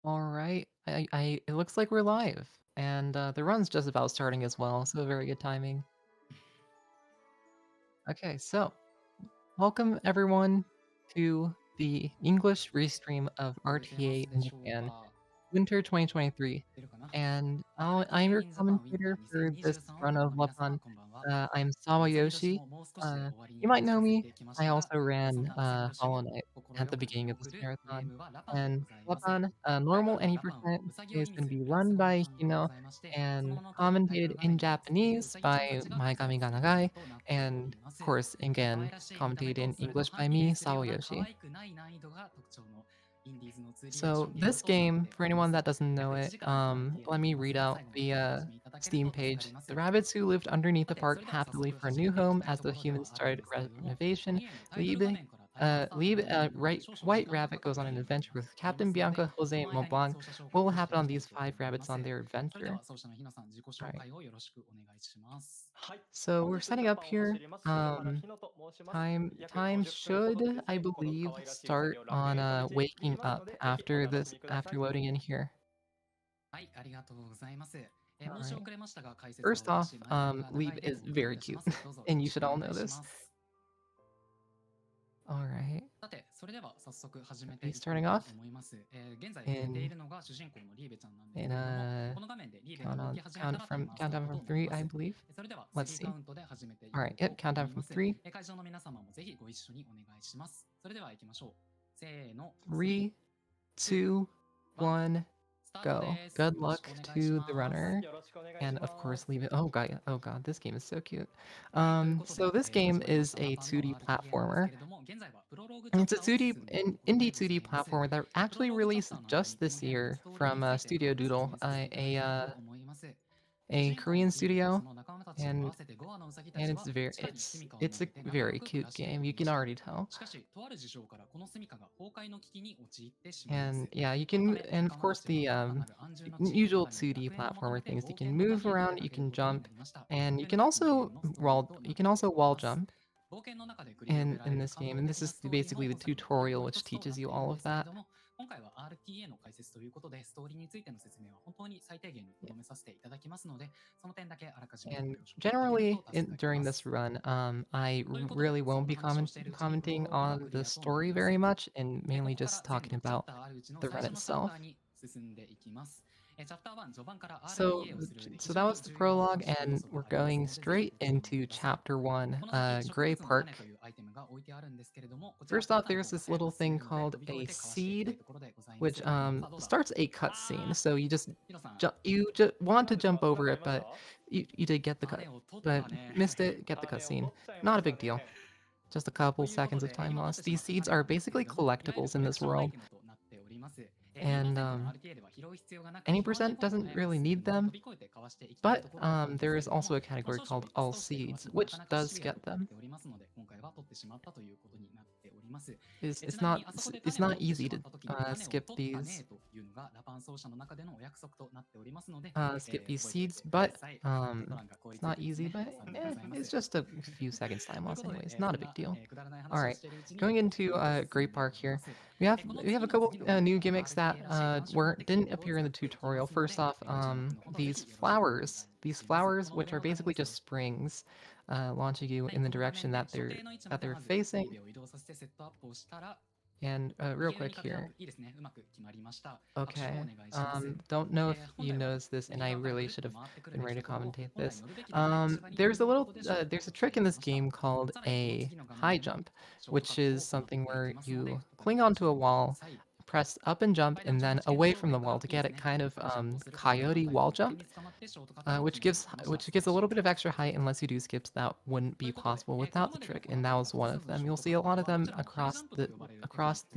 All right. It looks like we're live, and the run's just about starting as well, so very good timing. Okay, so welcome everyone to the English restream of RTA in Japan, Winter 2023. And I'm your commentator for this run of Lapin. I'm Sawayoshi. Uh, you might know me. I also ran Hollow Knight at the beginning of this marathon. And Lapin, normal any% is going to be run by Hino and commentated in Japanese by Maigami Ganagai, and of course, again, commentated in English by me, Sawayoshi. So this game, for anyone that doesn't know it, let me read out the Steam page. The rabbits who lived underneath the park happily for a new home as the humans started renovation. Liebe, White Rabbit goes on an adventure with Captain Bianca, Jose, and Montblanc. What will happen on these five rabbits on their adventure? Right. So we're setting up here. Time should, I believe, start on waking up after this after loading in here. All right. First off, Leave is very cute, and you should all know this. All right. He's starting off in countdown from three, I believe. Let's see. All right. Yep. Countdown from three. Three, two, one, go. Good luck to the runner. And of course, leave it. Oh god, this game is so cute. So this game is a 2D platformer. And it's a 2D indie 2D platformer that actually released just this year from Studio Doodle, a Korean studio, and it's a very cute game. You can already tell. And yeah, you can, and of course the usual 2D platformer things. You can move around, you can jump, and you can also wall jump in this game. And this is basically the tutorial which teaches you all of that. And generally, during this run, really won't be commenting on the story very much, and mainly just talking about the run itself. So, so that was the prologue, and we're going straight into chapter one, Gray Park. First off, there's this little thing called a seed, which starts a cutscene. So you just want to jump over it, but you did get the but missed it. Get the cutscene. Not a big deal. Just a couple seconds of time lost. These seeds are basically collectibles in this world, and any percent doesn't really need them. But there is also a category called all seeds, which does get them. It's not easy to skip these seeds, but it's not easy. But it's just a few seconds time loss anyway. It's not a big deal. All right, going into Great Park here, we have a couple new gimmicks that didn't appear in the tutorial. First off, these flowers, which are basically just springs, launching you in the direction that they're facing. And real quick here. Okay. Don't know if you noticed this, and I really should have been ready to commentate this. There's a trick in this game called a high jump, which is something where you cling onto a wall, press up and jump, and then away from the wall to get it kind of coyote wall jump, which gives a little bit of extra height and lets you do skips that wouldn't be possible without the trick, and that was one of them. You'll see a lot of them across the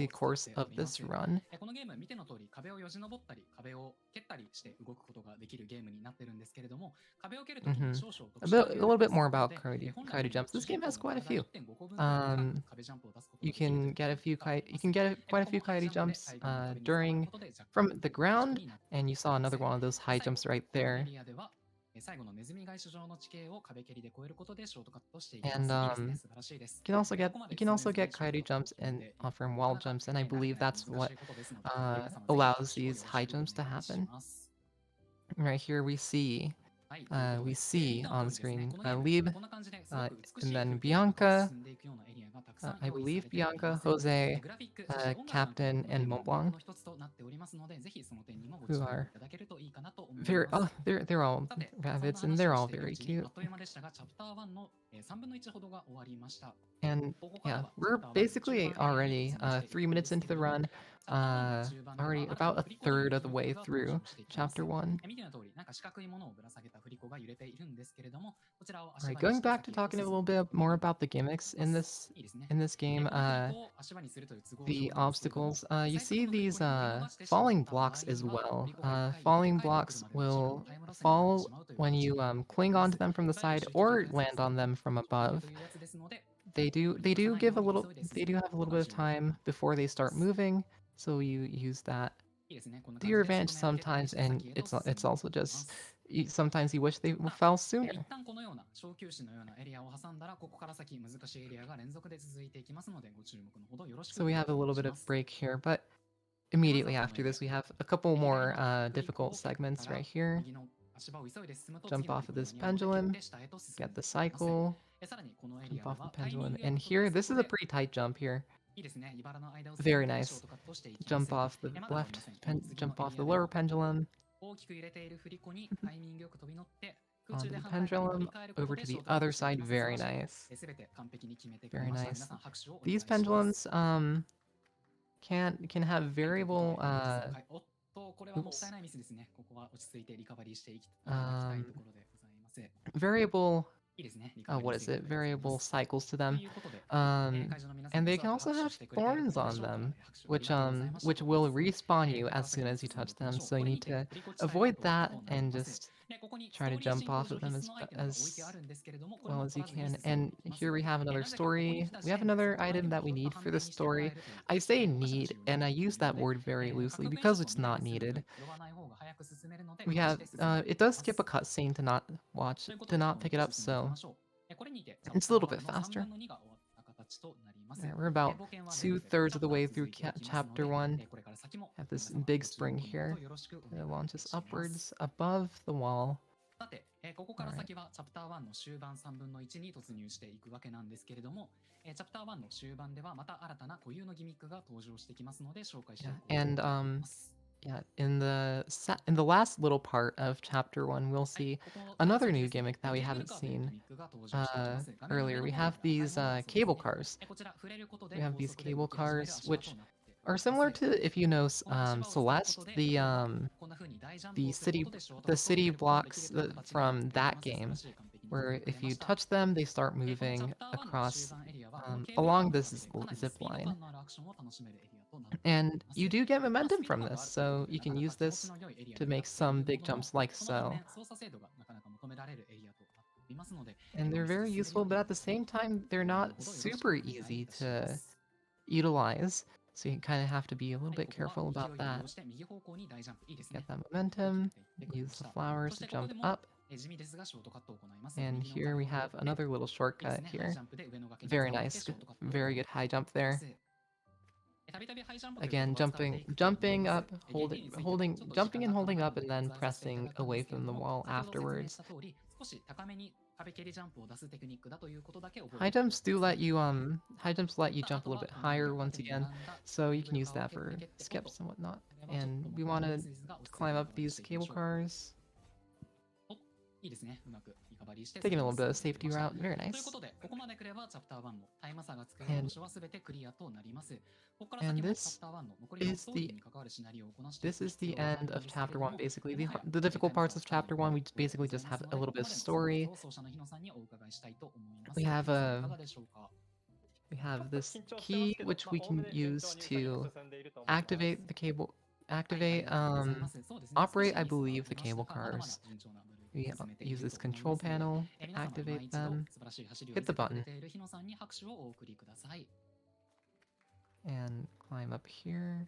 course of this run. A little bit more about coyote jumps. This game has quite a few. You can get quite a few coyote jumps during from the ground, and you saw another one of those high jumps right there. And you can also get kairi jumps and from wall jumps, and I believe that's what allows these high jumps to happen. Right here we see on the screen Lieb, and then Bianca, I believe Bianca, Jose, Captain, and Montblanc, who are very they're all rabbits and they're all very cute. And yeah, we're basically already 3 minutes into the run, already about a third of the way through chapter 1. Alright, going back to talking a little bit more about the gimmicks in this game, the obstacles, you see these falling blocks as well. Falling blocks will fall when you cling onto them from the side or land on them from above. They do have a little bit of time before they start moving, so you use that to your advantage sometimes, and it's also just sometimes you wish they fell sooner. So we have a little bit of break here, but immediately after this we have a couple more difficult segments right here. Jump off of this pendulum, get the cycle, jump off the pendulum, and here this is a pretty tight jump here. Very nice. Jump off the jump off the lower pendulum. Onto the pendulum, over to the other side. Very nice. Very nice. These pendulums can have variable oops. Variable what is it? Variable cycles to them. And they can also have thorns on them, which will respawn you as soon as you touch them. So you need to avoid that and just try to jump off of them as well as you can. And here we have another story. We have another item that we need for the story. I say need, and I use that word very loosely because it's not needed. We have it does skip a cutscene to not pick it up, so it's a little bit faster. Right, we're about 2/3 of the way through chapter 1. Have this big spring here that launches upwards above the wall. ここから先はチャプター1の終盤3分の1に突入していくわけなんですけれども、チャプター1の終盤ではまた新たな固有のギミックが登場してきますので紹介していこうと思います。Yeah, in the last little part of chapter 1, we'll see another new gimmick that we haven't seen earlier. We have these cable cars. We have these cable cars, which are similar to, if you know, Celeste, the city blocks from that game, where if you touch them, they start moving across along this zip line. And you do get momentum from this, so you can use this to make some big jumps like so. And they're very useful, but at the same time, they're not super easy to utilize. So you kind of have to be a little bit careful about that. Get that momentum, use the flowers to jump up. And here we have another little shortcut here. Very nice, very good high jump there. Again, jumping up, jumping and holding up, and then pressing away from the wall afterwards. High jumps let you jump a little bit higher once again, so you can use that for skips and whatnot. And we want to climb up these cable cars. Taking a little bit of safety route, very nice. And this is the end of chapter 1. Basically, the difficult parts of chapter 1, we basically just have a little bit of story. We have this key which we can use to activate the cable. Operate, I believe, the cable cars. We use this control panel to activate them. Hit the button. And climb up here.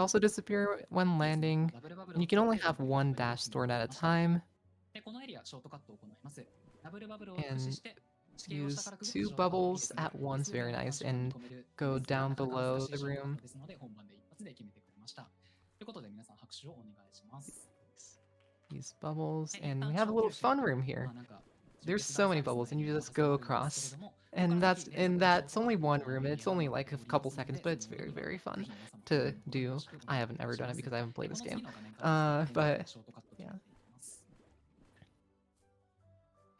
also disappear when landing, and you can only have one dash stored at a time, で、このエリア、ショートカットを行います。ダブルバブルを駆使 and して、地形を下か use らくぐって two ショートカットを切り bubbles 込める at once, 手数料 very の干 nice, 渉を and 見込める go ですが、 down なかなか難 below しい the ショートカッ room. トですので、本番で一発で決めてくれました。ということで、皆さん拍手をお願いします。These bubbles, で、一 and 旦 we 小 have a little 休止。 fun room here. まあなんか、充 There's 血大 so サ many ービスの bubbles, よう and に you 渡 just さ go れるんですけれ across. ども、ここ And から先 that's 連 and 続でショー that's トカッ only トを one 行え room, る and it's という only ものになっ like て a おりま couple すの seconds, で、but そ it's の上 very, には very fun ぜひ皆様ご to 協力よろ do. しくお願 I いい haven't た ever し done ま it す。 because I haven't played こ this の game. 次の画面から先に But ショートカットで yeah, きていきます。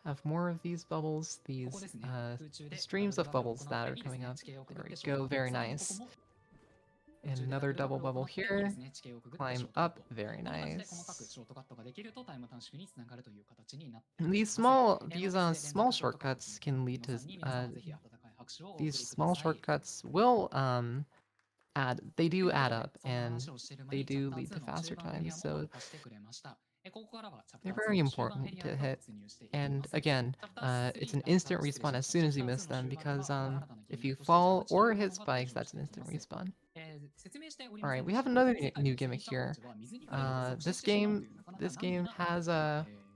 have more of these bubbles, ここ these ですね。空中でダブ streams ル of バブルを bubbles 行っ that て are いいです coming ね。 up. 地形をくぐ There って we ショート go, カット。 very さあ、ここ nice. も空 And 中でダブ another ルバブ double ルを行 bubble っていいで here. すね。地形をくぐってショ Climb ートカッ up, ト。 very こんな感じで細かく nice. ショートカットができるとタイム短縮につながるという形になってお And り these ます。these ノービスで連 small 続ショートカットを shortcuts 決め can た lead 皆 to さんに皆さんぜひ温かい拍手をお送 these りくだ small さい。 shortcuts will they という do こと add で、 up そんな and 話をしている間 they にチャプ do ター lead 2 to の中 faster 盤エリア times, も so 突破してくれました。ここからはチャプタ they're ー very 2の終盤エ important リア to へと hit. 突入していきま And す。 again, チャプター it's 3、an instant 失礼 respawn しま as した。 soon チャ as プ you ター miss 2の them 終盤 because では新たなギ if ミッ you クとして蛇 fall 口 or というも hit のが登 spikes, 場し that's て an き instant ます。 respawn. 説明しており All ませ right, ん we でし have たが、 another 世界の new スギ gimmick ちゃんた here. ちは水に触れると腐食して This しまうと game いうなかなか this 難儀 game な、has a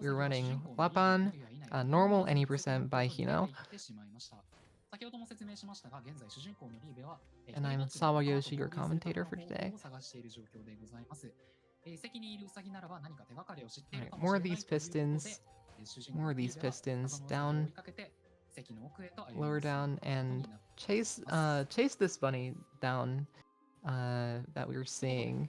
we're running Lapin, normal any percent by Hino. And I'm Sawayoshi, your commentator for today. Alright, more of these pistons. More of these pistons. Down. Lower down and chase this bunny down that we were seeing.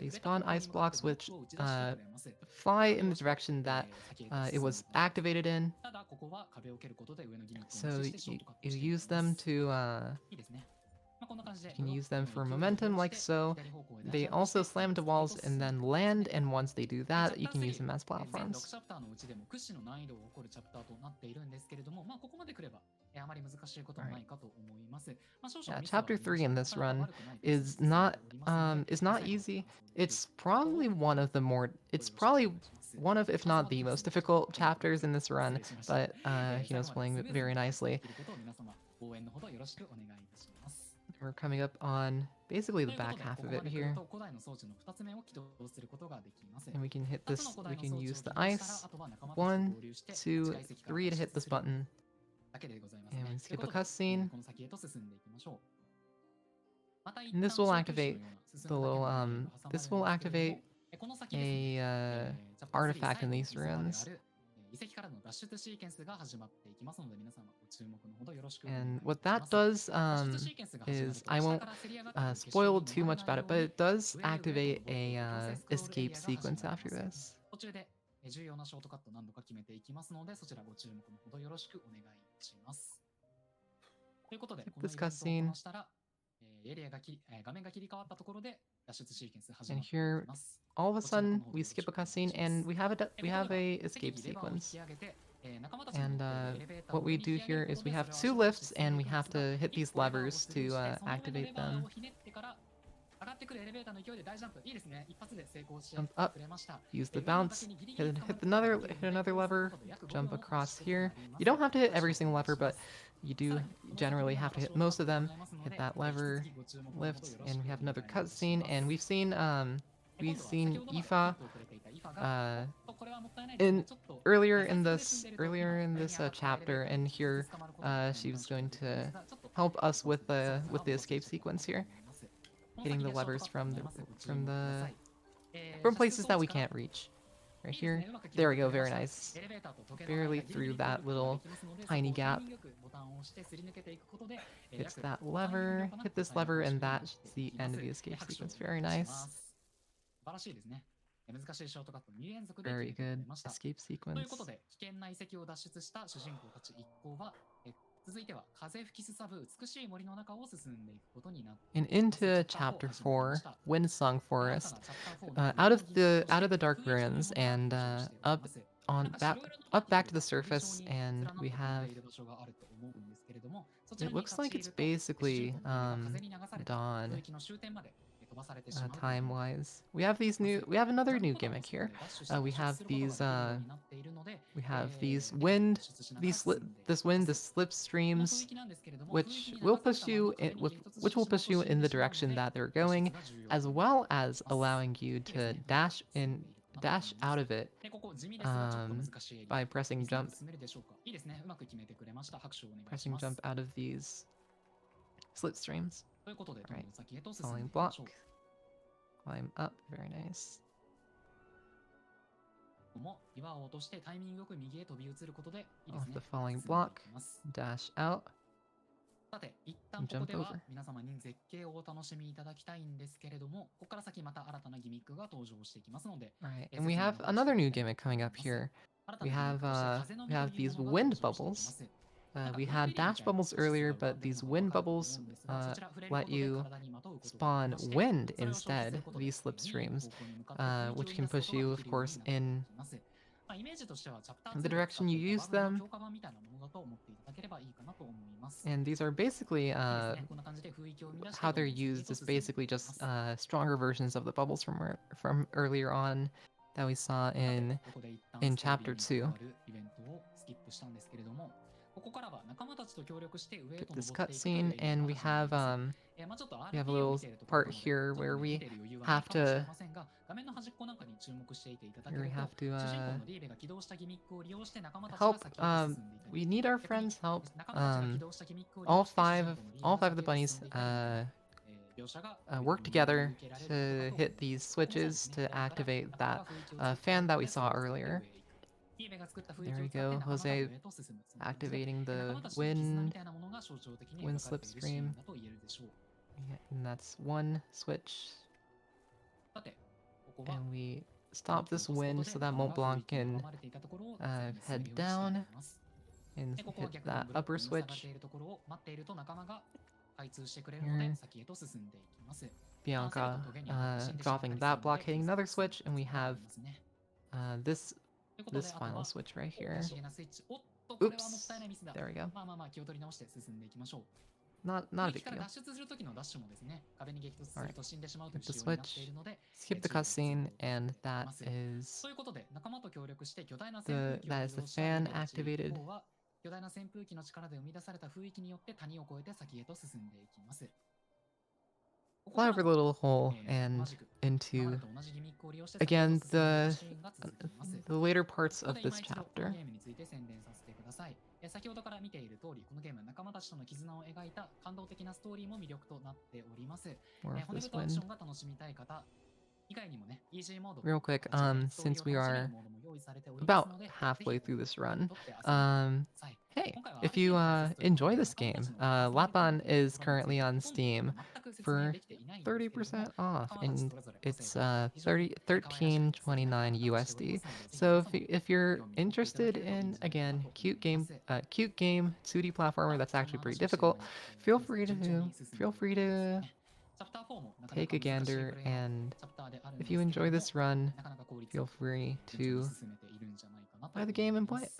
They spawn ice blocks which fly in the direction that it was activated in. So you use them to you can use them for momentum like so. They also slam into walls and then land, and once they do that, you can use them as platforms. Yeah, chapter 3 in this run is not easy. It's probably one of the more it's probably one of, if not the most difficult chapters in this run, but Hino's playing it very nicely. We're coming up on basically the back half of it here. And we can hit this, we can use the ice. 1, 2, 3 to hit this button. And we skip a cutscene. And this will activate the little, this will activate a artifact in these runes. And what that does is I won't spoil too much about it, but it does activate a escape sequence after this. 途中で重要なショートカット何度か決めていきますので、そちらご注目のほどよろしくお願いします。ということで、このイベントをこなしたら、画面が切り替わったところで脱出シーケンス始まっていきます。All of a sudden, we skip a cutscene and we have a escape sequence. And what we do here is we have 2 lifts and we have to hit these levers to activate them. Jump up, use the bounce, hit another lever, jump across here. You don't have to hit every single lever, but you do generally have to hit most of them. Hit that lever, lift, and we have another cutscene. And we've seen Aoife in earlier in this chapter, and here she was going to help us with the escape sequence here, hitting the levers from places that we can't reach. Right here. There we go, very nice. Barely through that little tiny gap. Hits that lever, hit this lever, and that's the end of the escape sequence. Very nice. Very good escape sequence. 続いては風吹きすさぶ美しい森の中を進んでいくことになってい And into chapter 4, Windsong Forest, out of the dark ruins and up back to the surface, and we have. It looks like it's basically dawn. Time-wise, we have another new gimmick here. We have these slipstreams, which will push you in the direction that they're going, as well as allowing you to dash out of it by pressing jump out of these slipstreams. Right. Falling block. Climb up. Very nice. Off the falling block. Dash out. さて、一旦ここでは皆様に絶景をお楽しみいただきたいんですけれども、ここから先また新たなギミックが登場していきますので。Right, and we have another new gimmick coming up here. We have these wind bubbles. We had dash bubbles earlier, but these wind bubbles let you spawn wind instead, these slipstreams, which can push you, of course, in the direction you use them. And these are basically, how they're used is basically just stronger versions of the bubbles from earlier on that we saw in chapter 2. Get this cutscene, and we have a little part here where we have to help. We need our friends' help. All five of the bunnies work together to hit these switches to activate that fan that we saw earlier. There we go, Jose activating the wind slipstream. And that's one switch. And we stop this wind so that Mont Blanc can head down and hit that upper switch. Here. Bianca dropping that block, hitting another switch, and we have this final switch right here. Oops. There we go. Not a big deal. Alright. Hit the switch. Skip the cutscene, and that is the fan activated. Fly over the little hole and into, again, the later parts of this chapter. 先ほどから見ている通り、このゲームは仲間たちとの絆を描いた感動的なストーリーも魅力となっております。骨太アクションが楽しみたい方、real quick, since we are about halfway through this run, hey, if you enjoy this game, Lapin is currently on Steam for 30% off, and it's 13.29 USD. So if you're interested in, again, cute game 2D platformer that's actually pretty difficult, feel free to take a gander, and if you enjoy this run, feel free to buy the game and play it.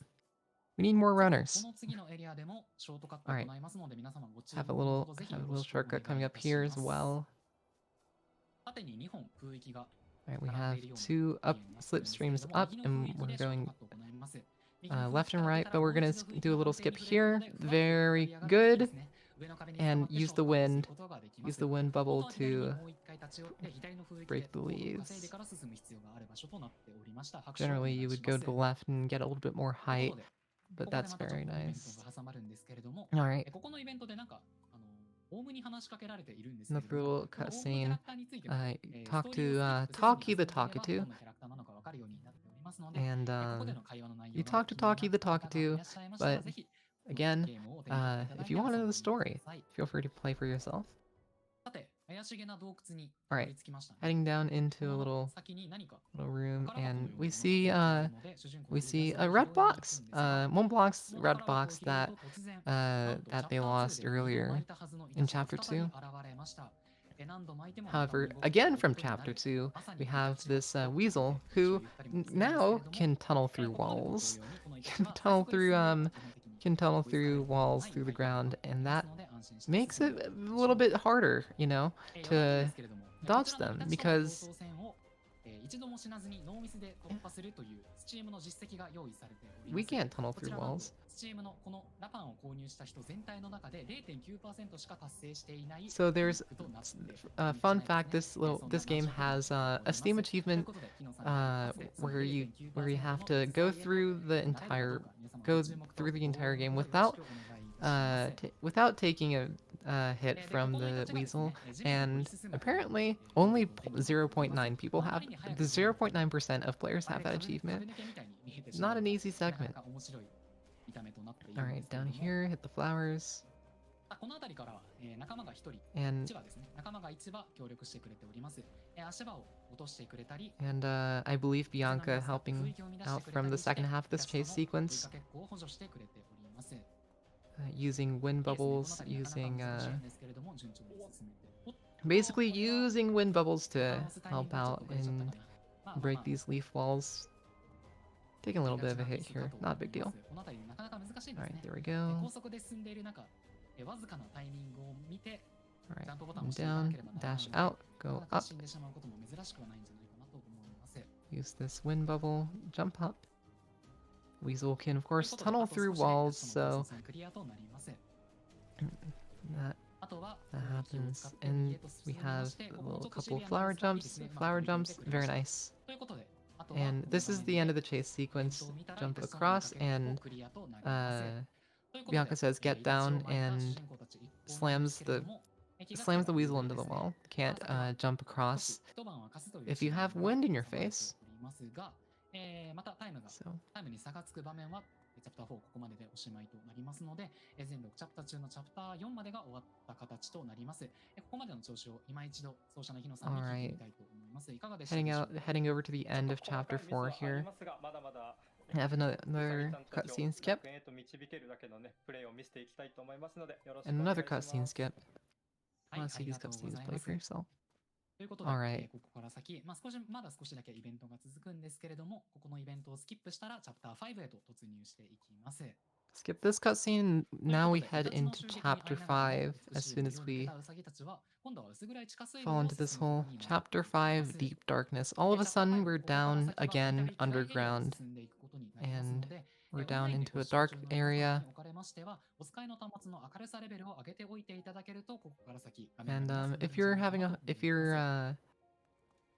We need more runners. All right, have a little shortcut coming up here as well. All right, we have two slipstreams up, and we're going left and right, but we're gonna do a little skip here. Very good. And use the wind bubble to break the leaves. Generally, you would go to the left and get a little bit more height, but that's very nice. All right. Another little cutscene. Talk to Taki the Talkatoo. And you talk to Taki the Talkatoo, but again, if you want to know the story, feel free to play for yourself. Alright, heading down into a little room, and we see a red box. One red box that they lost earlier in chapter 2. However, again from chapter 2, we have this weasel who now can tunnel through walls, can tunnel through walls through the ground, and that makes it a little bit harder, to dodge them, because we can't tunnel through walls. So there's a fun fact: this game has a Steam achievement where you have to go through the entire game without taking a hit from the weasel, and apparently only 0.9 people have the 0.9% of players have that achievement. Not an easy segment. All right, down here, hit the flowers. And I believe Bianca helping out from the second half of this chase sequence. Using wind bubbles, basically using wind bubbles to help out and break these leaf walls. Taking a little bit of a hit here, not a big deal. Alright, there we go. Alright, and down, dash out, go up. Use this wind bubble, jump up. Weasel can, of course, tunnel through walls, so that happens. And we have a couple flower jumps, very nice. And this is the end of the chase sequence. Jump across, and Bianca says get down, and slams the weasel into the wall. Can't jump across if you have wind in your face. Soチャプター4ここまででおしまいとなりますので、全6チャプター中のチャプター4までが終わった形となります。ここまでの調子を今一度奏者の日野さんに聞いてみたいと思います。いかがでしょうか。Heading over to the end of chapter 4 here. I have another cutscene skip. And another cutscene skip. I want to see these cutscenes play for yourself. ということで、ここから先、まだ少しだけイベントが続くんですけれども、ここのイベントをスキップしたら、チャプター5へと突入していきます。Skip this cutscene. Now we head into chapter 5 as soon as we fall into this hole. Chapter 5, Deep Darkness. All of a sudden, we're down again underground. And we're down into a dark area. And if you're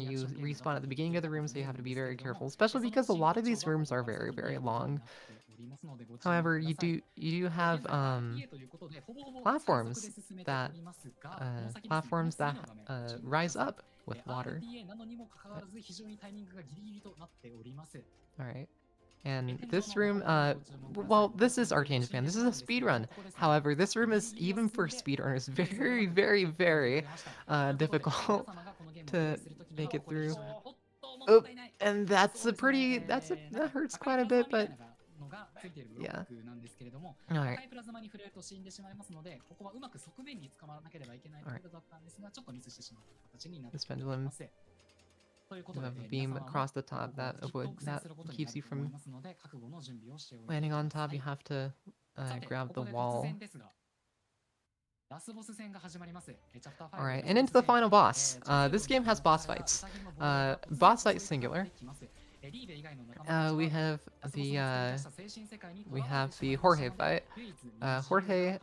and you respawn at the beginning of the room, so you have to be very careful, especially because a lot of these rooms are very, very long. However, you do have platforms that rise up with water. All right. And this room, well, this is RTA In Japan. This is a speed run. However, this room is, even for speedrunners, very, very, very difficult to make it through. Oh, and that hurts quite a bit, but yeah. All right. All right. This pendulum. You have a beam across the top that keeps you from landing on top. You have to grab the wall. Alright, and into the final boss. This game has boss fights. Boss fight singular. We have the Jorge fight. Jorge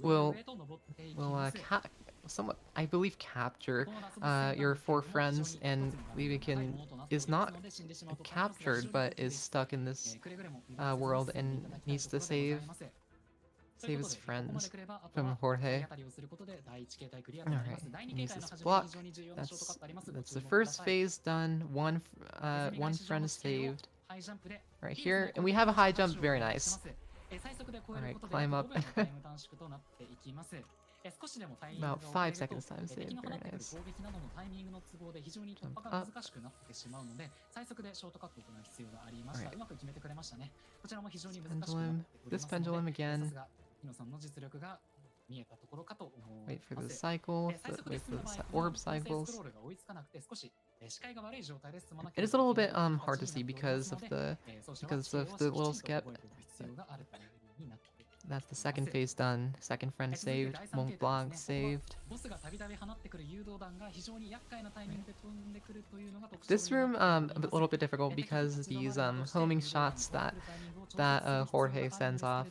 will somewhat, I believe, capture your four friends, and Levikin is not captured but is stuck in this world and needs to save his friends from Jorge. Alright, use this block. That's the first phase done. One friend is saved. Right here, and we have a high jump, very nice. Alright, climb up. About 5 seconds time saved, very nice. Jump up. Pendulum. This pendulum again. Wait for the cycle, wait for the orb cycles. It is a little bit hard to see because of the little skip. That's the second phase done. Second friend saved. Monk block saved. This room a little bit difficult because these homing shots that Jorge sends off.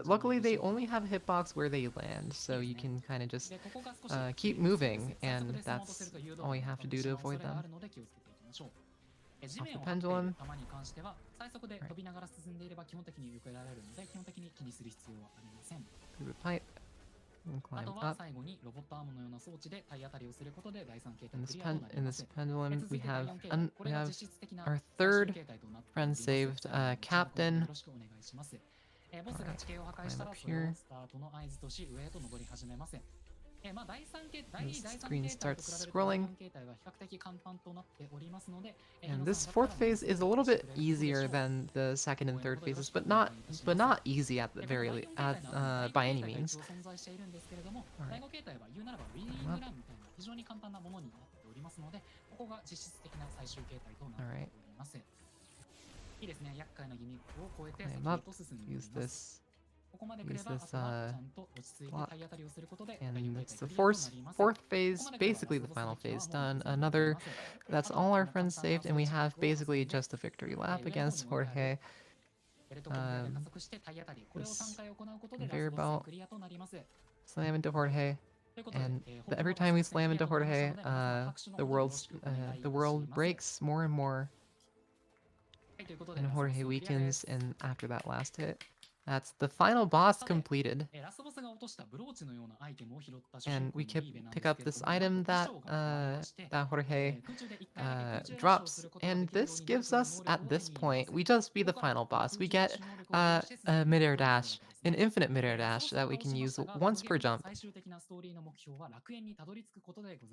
Luckily, they only have a hitbox where they land, so you can kind of just keep moving, and that's all you have to do to avoid them. Off the pendulum. Through the pipe. And climb up. In this pendulum, we have our third friend saved, Captain. Right, climb up here. The screen starts scrolling. And this fourth phase is a little bit easier than the second and third phases, but not easy at the by any means. Right. Alright. Climb up, use this block, and that's the fourth phase, basically the final phase done. That's all our friends saved, and we have basically just a victory lap against Jorge. This conveyor belt, slam into Jorge, and every time we slam into Jorge, the world breaks more and more, and Jorge weakens, and after that last hit, that's the final boss completed. And we can pick up this item that Jorge drops, and this gives us, at this point, we just beat the final boss. We get a midair dash, an infinite midair dash that we can use once per jump.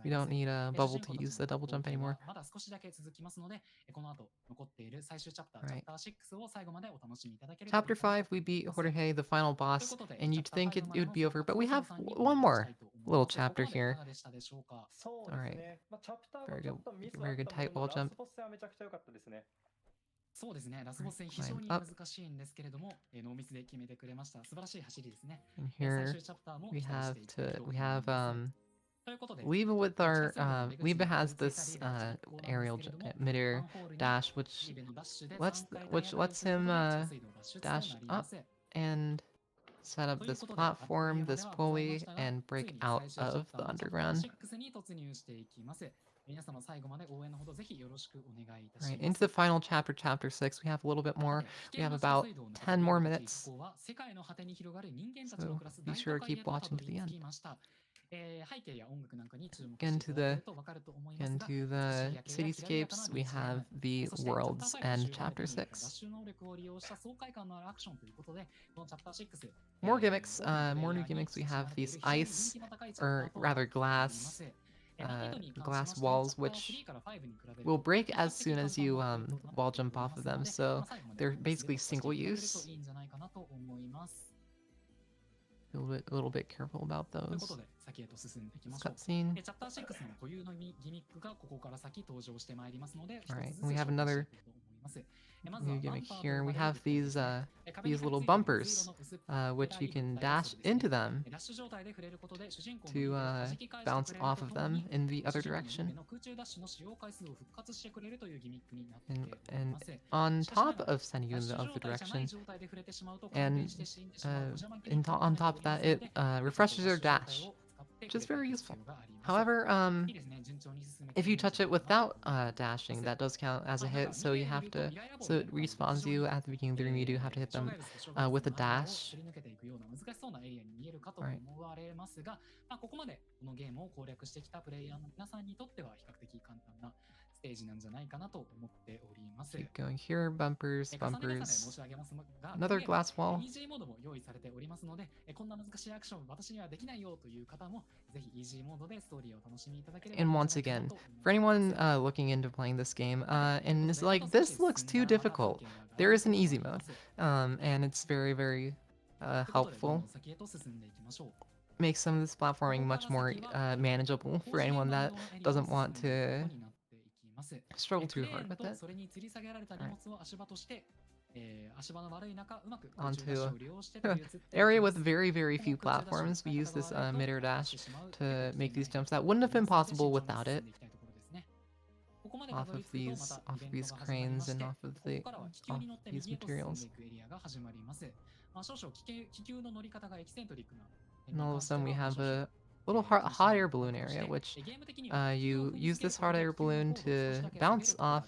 We don't need a bubble to use the double jump anymore. Right. Chapter 5, we beat Jorge, the final boss, and you'd think it would be over, but we have one more little chapter here. Alright. Very good tight wall jump. Climb up. And here we have Leva with our Leva has this aerial midair dash, which lets him dash up and set up this platform, this pulley, and break out of the underground. Right, into the final chapter, chapter 6. We have a little bit more. We have about 10 more minutes. So be sure to keep watching to the end. Into the cityscapes, we have the worlds and chapter 6. More gimmicks, more new gimmicks. We have these ice, or rather glass walls, which will break as soon as you wall jump off of them, so they're basically single use. A little bit careful about those. Cutscene. Alright, we have another New gimmick here. We have these little bumpers, which you can dash into them to bounce off of them in the other direction. And on top of sending you in the other direction, and on top of that, it refreshes your dash, which is very useful. However, if you touch it without dashing, that does count as a hit, so you have to, so it respawns you at the beginning of the room. You do have to hit them with a dash. Right. ステージなんじゃないかなと思っております。 Keep going here, bumpers, 重ね重ねで bumpers. 申し上げますが、 Another glass wall. EG モードも用意されておりますので、こんな難しいアクション私にはできないよという方もぜひ EG モードでストーリーを楽しみいただければ。 And once again, for anyone looking into playing this game, and it's like, this looks too difficult, there is an easy mode, and it's very, very helpful. Makes some of this platforming much more manageable for anyone that doesn't want to struggle too hard with it. Right. Onto an area with very, very few platforms. We use this mid-air dash to make these jumps that wouldn't have been possible without it. Off of these cranes and off of these materials. And all of a sudden we have a little hot air balloon area, which you use this hot air balloon to bounce off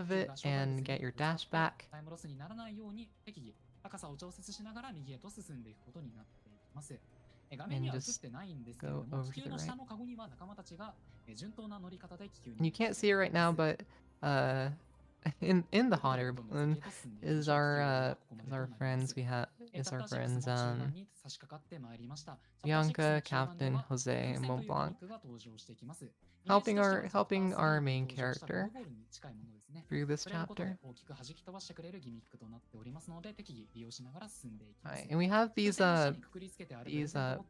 of it and get your dash back. And just go over to the right. And you can't see it right now, but in the hot air balloon is our friends. Is our friends Bianca, Captain, Jose, and Mont Blanc, helping our main character through this chapter. Right, and we have these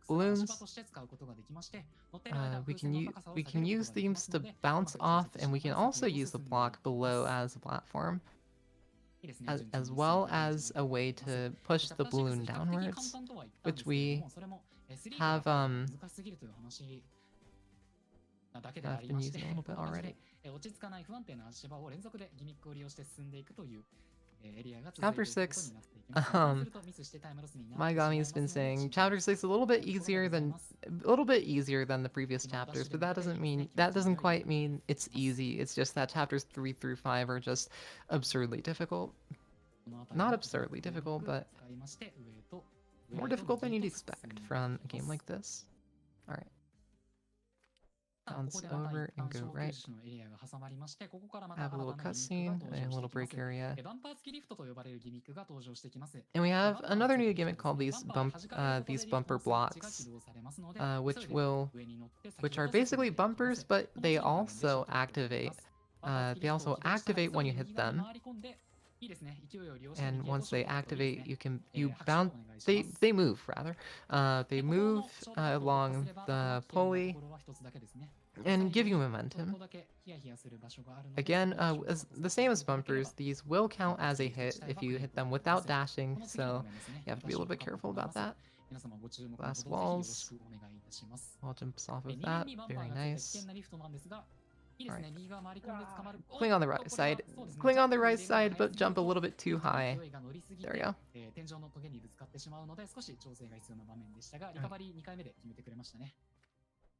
balloons. We can use these to bounce off, and we can also use the block below as a platform, as well as a way to push the balloon downwards, which we have been using a little bit already. Chapter 6, Maigami's been saying Chapter 6 a little bit easier than the previous chapters, but that doesn't quite mean it's easy. It's just that chapters 3 through 5 are just absurdly difficult. Not absurdly difficult, but more difficult than you'd expect from a game like this. Alright. Bounce over and go right. Have a little cutscene and a little break area. And we have another new gimmick called these bumper blocks, which are basically bumpers, but they also activate. They also activate when you hit them. And once they activate, you bounce. They move rather. They move along the pulley and give you momentum. Again, the same as bumpers, these will count as a hit if you hit them without dashing, so you have to be a little bit careful about that. Glass walls. Wall jumps off of that. Very nice. Right. Cling on the right side. Cling on the right side, but jump a little bit too high. There we go. Right.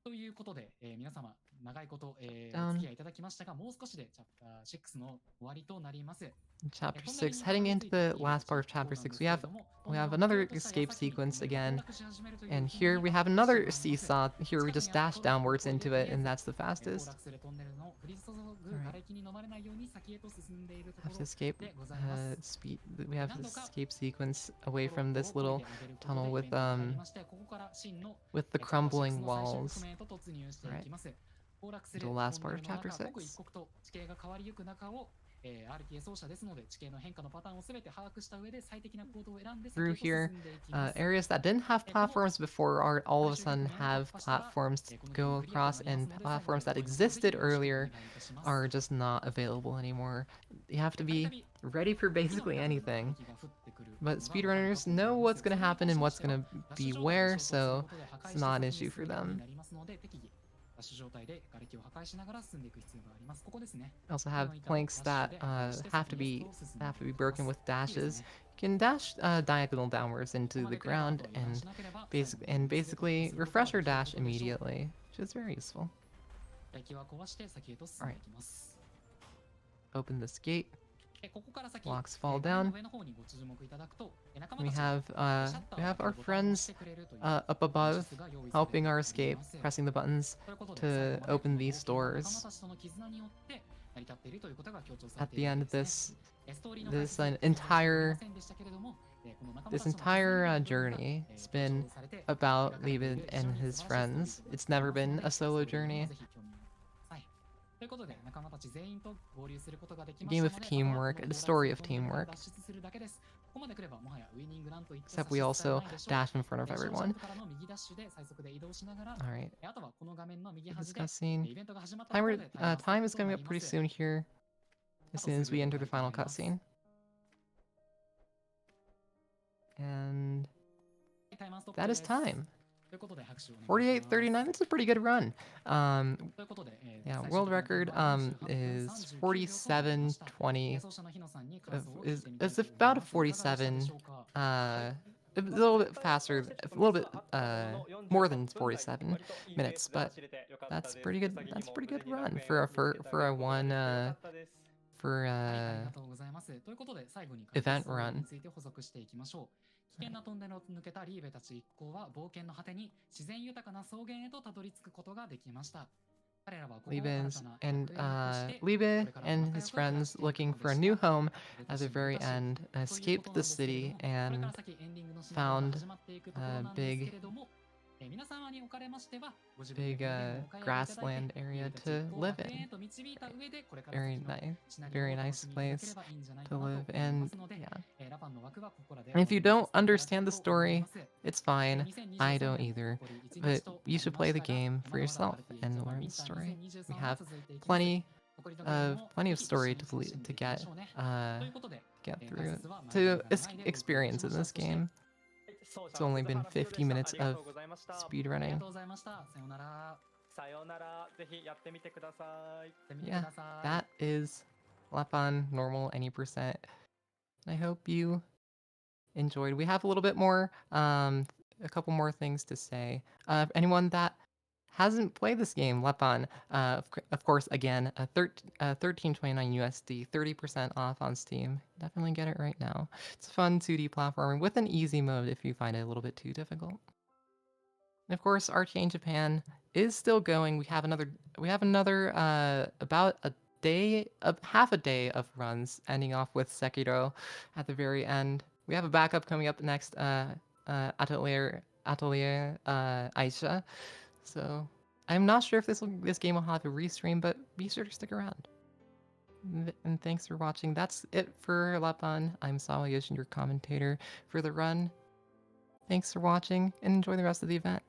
ということで、皆様長いこと、お付き合いいただきましたが、もう少しでチャプター6の終わりとなります。 Chapter 6, heading into the last part of Chapter 6, we have another escape sequence again, and here we have another seesaw. Here we just dash downwards into it, and that's the fastest. Right. Have to escape speed. We have this escape sequence away from this little tunnel with the crumbling walls. Right. The last part of Chapter 6. RTA 走者ですので、地形の変化のパターンをすべて把握した上で最適な行動を選んで through 先へと here. 進んでいきます。Areas that didn't have この platforms before are all of 最 a 終局 sudden 面を突 have 破したら、platforms to このゲーム go クリアとな across, ります and ので、最後ま platforms で that ご演奏ぜひ existed よろしくお願 earlier いいたします。are just not available anymore. You have to たびた be び ready for 雪の basically 降る anything. 雪が降ってくる But のがお分かりか speedrunners と思い know ま what's す。 going to それに happen 関し and ま what's しては、going to ラッシュ be 状態で where, 衝突する so ことで破 it's 壊して not an 突入 issue す for ることに them. なりますので、適宜ラッシュ状態で瓦礫を破壊しながら進んでいく必要があります。ここですね。 We also こ have の板をラッ planks シュ that で破壊して have 先 to へ be と進ん that で have い to be きま broken す。 with いいです dashes. ね。 You can dash diagonal downwards ここ into ま the で来れば、あ ground とは油断しなければ、最後まで and 成功と basically することが refresh or できる dash ことでしょう。 immediately, which is very useful. 瓦礫は壊して先へと進んでいきます。 Open this gate. ここから先、 Blocks fall 画面の down. 上の方にご注目いただくと、仲間 We たちが have シャッターを開け our るボタンを押し friends てくれるという up 演 above 出が用意されて helping お our り escape, ます。 pressing the buttons ということで、 to 最後までこ open の these 冒険は仲間 doors. たちとの絆によって成り立っているということが強調され At てい the るわ end け of ですね。 ストーリーの解 this 説、先ほどしており entire ませんでしたけれども、この仲間 this たちとの絆に entire よる部分が journey, it's 強 been 調されて描 about かれてい Lapin る非常 and に his 素晴らしいストーリー friends. となって It's おり never ますの been で、 a ストー solo リーの方も journey. ぜひ興味を持ってください。ということで、仲間たち全員と合流することができ A ま game した of ので、あとはこ teamwork, の a 到 story 達 of トンネルから teamwork. 脱出するだけです。ここまで来ればもはやウイニングランといって差 Except し we 支え also ないでしょう。 dash in front of 勝者 everyone. からの右ダッシュで最速で移動しながら、 All right, あとはこの画面の右 this 端で cutscene. イベントが始まったところで Time is coming up pretty soon here. As soon as we enter the final cutscene. And that is time. ということで拍手をお願いします。 48:39. That's a pretty good run. ということで、 Yeah, 最終 world 的な record タイムは28分 is 39秒となりました。 47:20. 奏者の日野さんに感想を聞い Is てみたい is と思い about a ます。いかがでしたで 47. しょうか。 A little bit faster, a little bit more than 47 minutes, but that's pretty good. That's a pretty good run for a one はい、for ありがとうございます。ということで、最後に event ストーリー run. について補足していきましょう。危険なトンネルを抜けたリーベたち一行は冒険の果てに自然豊かな草原へとたどり着くことができました。彼らはここを新た Libe's な and 楽園として、 Libe これから and 仲良 his く暮ら friends していく looking の for a で new した。 home 出 at た the し very 出たし end というこ escaped とな the んですけれど city も、これから and 先エンディングのシーンが found 始まっていくところなんですけれども、皆様におかれましては、ご自分で big このゲームをお買い上げいただい grassland て、 area リーベたち to 一行を live 楽園へ in. と導いた上で、これから Very 先の nice, シナリオを very お楽 nice しみいただけ place ればいいんじゃない to かなと live. 思いま And すので、 yeah. ラパンの枠はここらで And if you don't 終わりにさせていただ understand き the たいと思い story, ます。 it's fine. 2023 I don't 年 either. 残り1 But 日と you なり should ま play し the たが、 game ま for だまだ yourself RTA and Japan learn ウィ the ンター story. 2023 We は have 続いていきます。 plenty 残りのゲームを plenty ぜ of ひ一緒 story に to 楽しんで to いきま get しょうね。と uh いうことで、 get 解 through 説は前 to 振りが長いでご理解いた experience し in ま this した。そして game. It's only been 50 minutes of あ speed りが running. とうございました。さようなら。さようなら。ぜひやってみてください。やってみてく Yeah, ださい。 that is Lapin normal any percent. I hope you enjoyed. We have a little bit more, a couple more things to say. Anyone that hasn't played this game, Lapin, of course, again, 13.29 USD, 30% off on Steam. Definitely get it right now. It's a fun 2D platformer with an easy mode if you find it a little bit too difficult. And of course, RTA in Japan is still going. We have another about a day, half a day of runs, ending off with Sekiro at the very end. We have a backup coming up next, Atelier Aisha. So I'm not sure if this game will have a restream, but be sure to stick around. And thanks for watching. That's it for Lapin. I'm Sawa Yoshin, your commentator for the run. Thanks for watching, and enjoy the rest of the event.